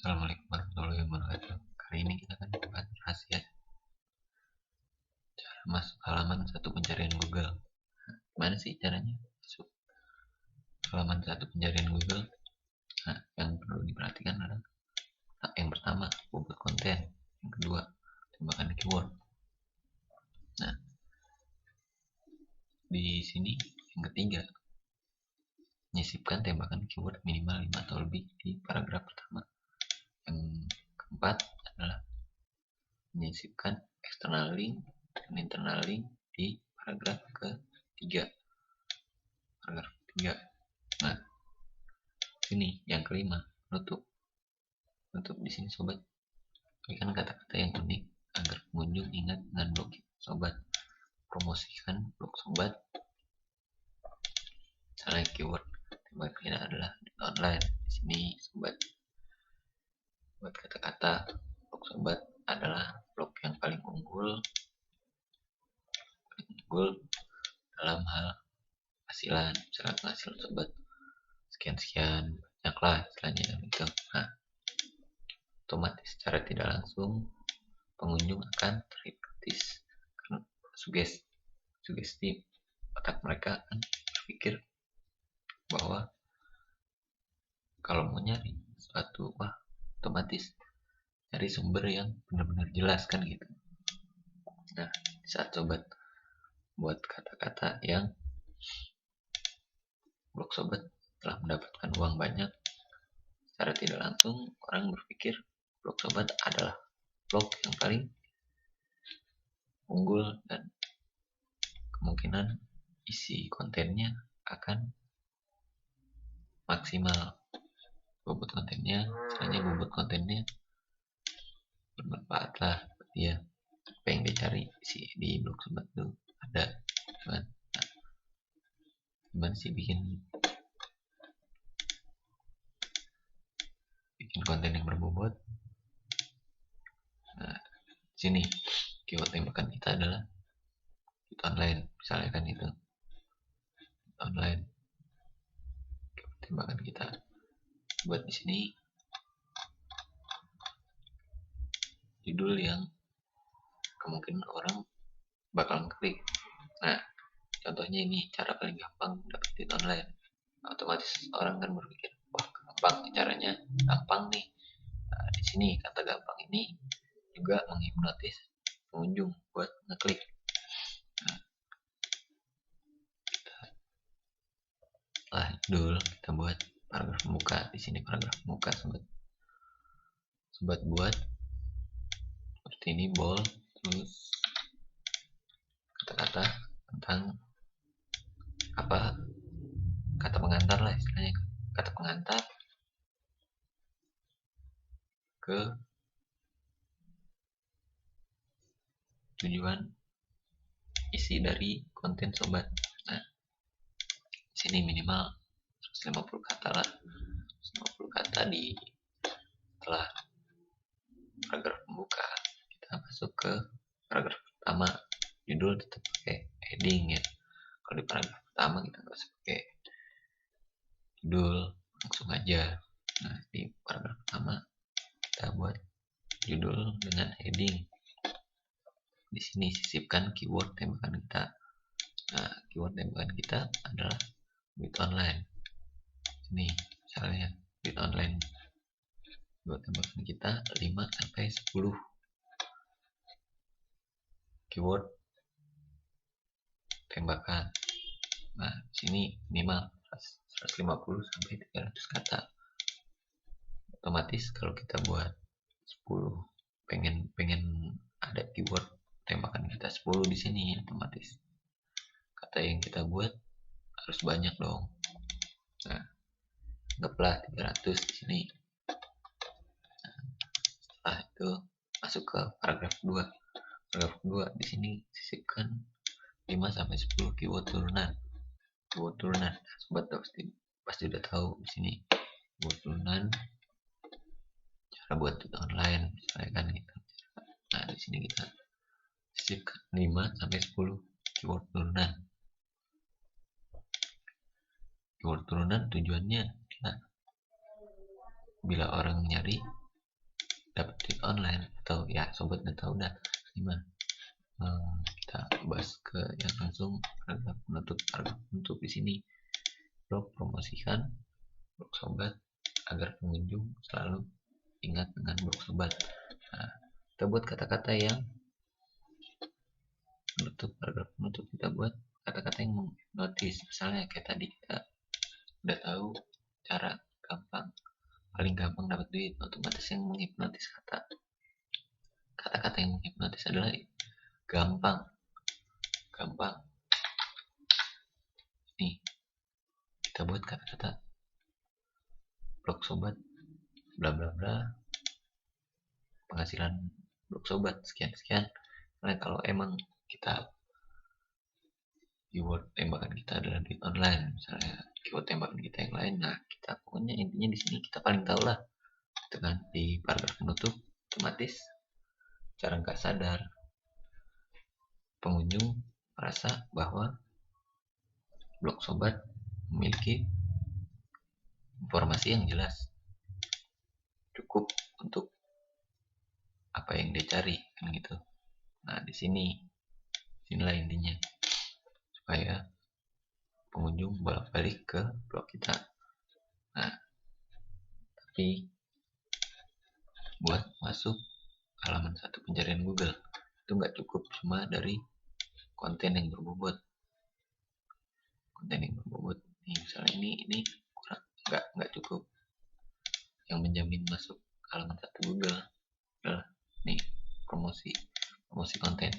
Assalamualaikum warahmatullahi wabarakatuh. Kali ini kita akan membahas rahasia cara masuk halaman satu pencarian Google. Gimana sih caranya masuk halaman satu pencarian Google? Nah, yang perlu diperhatikan adalah yang pertama, bobot konten. Yang kedua, tembakan keyword. Nah, di sini yang ketiga, menyisipkan tembakan keyword minimal 5 atau lebih di paragraf pertama. Yang keempat adalah menyisipkan external link dan internal link di paragraf ketiga. Nah, ini yang kelima, nutup di sini sobat. Berikan kata-kata yang unik agar pengunjung ingat dengan blog sobat. Promosikan blog sobat. Misalnya keyword tempat kita adalah online. Di sini sobat buat kata-kata blog sobat adalah blog yang paling unggul dalam hal hasilan. Misalnya penghasilan sobat sekian banyak lah istilahnya gitu. Nah, otomatis secara tidak langsung pengunjung akan terhipnotis karena sugesti otak mereka akan berpikir bahwa kalau mau nyari sesuatu, wah otomatis cari sumber yang benar-benar jelas kan gitu. Nah, saat sobat buat kata-kata yang blog sobat telah mendapatkan uang banyak, secara tidak langsung orang berpikir blog sobat adalah blog yang paling unggul dan kemungkinan isi kontennya akan maksimal. Bobot kontennya bermanfaat lah buat dia. Apa yang dicari di blog sobat tuh ada kan. Nah, gimana sih bikin konten yang berbobot? Nah, sini keyword tembakan kita adalah itu online, misalnya kan itu online. Keyword tembakan kita buat di sini judul yang kemungkinan orang bakal klik. Nah, contohnya ini cara paling gampang dapetin online. Otomatis orang kan berpikir, wah gampang caranya, gampang nih. Nah, di sini kata gampang ini juga menghipnotis pengunjung buat ngeklik. Nah, judul kita buat paragraf pembuka. Di sini paragraf pembuka sobat buat seperti ini, bold, terus kata-kata tentang apa, kata pengantar lah istilahnya, kata pengantar ke tujuan isi dari konten sobat. Nah, sini minimal 150 kata lah, 150 kata di setelah paragraf pembuka. Kita masuk ke paragraf pertama, judul tetap pakai heading ya. Kalau di paragraf pertama kita nggak usah pakai judul, langsung aja. Nah, di paragraf pertama kita buat judul dengan heading. Di sini sisipkan keyword tembakan kita. Nah, keyword tembakan kita adalah duit online. Ini misalnya duit online. Keyword tembakan kita 5 sampai 10 keyword tembakan. Nah, sini minimal 150 sampai 300 kata. Otomatis kalau kita buat 10, pengen ada keyword tembakan kita 10 di sini, otomatis kata yang kita buat harus banyak dong. Nah, anggaplah 300 di sini. Nah, setelah itu masuk ke paragraf 2. Paragraf 2 di sini sisipkan 5 sampai 10 keyword turunan. Sobat pasti udah tahu di sini keyword turunan, cara buat itu online misalnya kan gitu. Nah, di sini kita sisipkan 5 sampai 10 keyword turunan. Keyword turunan tujuannya ya, bila orang nyari dapat duit online, atau ya sobat nggak tahu dah gimana. Kita bahas ke yang langsung harga penutup di sini. Blog promosikan blog sobat agar pengunjung selalu ingat dengan blog sobat. Nah, kita buat kata-kata yang paragraf penutup, kita buat kata-kata yang menghipnotis. Misalnya kayak tadi kita udah tahu cara paling gampang dapat duit, otomatis yang menghipnotis kata-kata yang menghipnotis adalah gampang. Nih, kita buat kata-kata blog sobat bla bla bla, penghasilan blog sobat sekian. Nah, kalau emang kita keyword tembakan kita adalah duit online, misalnya keyword tembakan kita yang lain, nah kita pokoknya intinya di sini kita paling tahu lah, itu kan di paragraf penutup. Otomatis cara nggak sadar pengunjung merasa bahwa blog sobat memiliki informasi yang jelas, cukup untuk apa yang dia cari kan gitu. Nah di sinilah intinya, supaya pengunjung bolak-balik ke blog kita. Nah tapi buat masuk halaman 1 pencarian Google itu nggak cukup cuma dari konten yang berbobot. Nih misalnya ini kurang, nggak cukup. Yang menjamin masuk halaman 1 Google adalah nih promosi konten.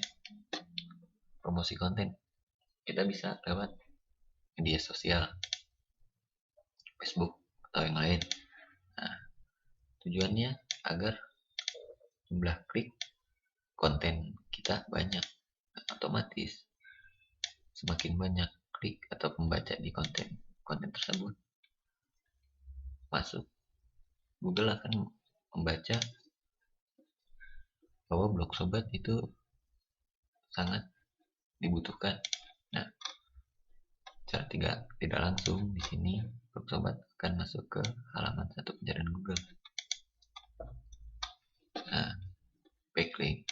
Kita bisa lewat media sosial, Facebook atau yang lain. Nah tujuannya agar jumlah klik konten kita banyak. Nah, otomatis semakin banyak klik atau pembaca di konten tersebut, masuk Google akan membaca bahwa blog sobat itu sangat dibutuhkan. Nah, secara tidak langsung di sini blog sobat akan masuk ke halaman 1 pencarian Google. Nah, backlink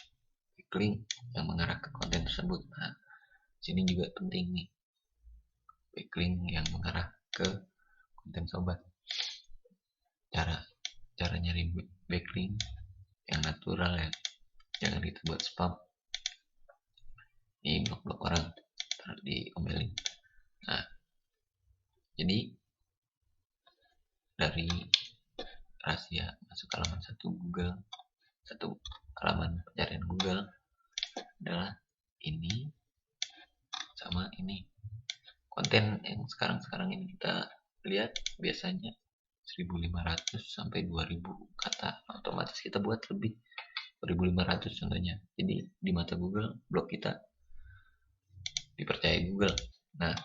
yang mengarah ke konten tersebut. Nah, sini juga penting nih, backlink yang mengarah ke konten sobat. Cara nyari backlink yang natural ya, jangan kita buat spam di blog-blog orang terus diomelin. Nah jadi dari rahasia masuk halaman 1 Google, 1 halaman pencarian Google adalah ini sama ini. Konten yang sekarang ini kita lihat biasanya 1.500 sampai 2.000 kata, otomatis kita buat lebih 2.500 contohnya. Jadi di mata Google blog kita dipercaya Google. Nah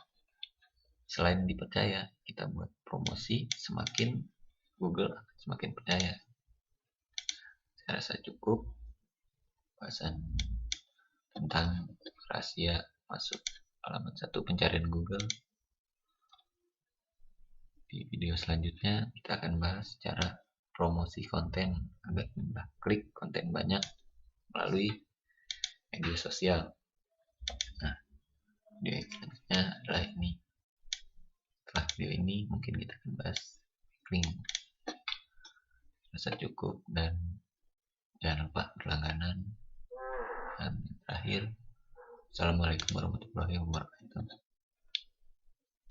selain dipercaya, kita buat promosi, semakin Google semakin percaya. Saya rasa cukup bahasan tentang rahasia masuk halaman 1 pencarian Google. Di video selanjutnya kita akan bahas cara promosi konten agar jumlah klik konten banyak melalui media sosial. Nah, video selanjutnya adalah ini. Setelah video ini mungkin kita akan bahas link. Rasa cukup dan jangan lupa berlangganan. Dan terakhir, Assalamualaikum warahmatullahi wabarakatuh.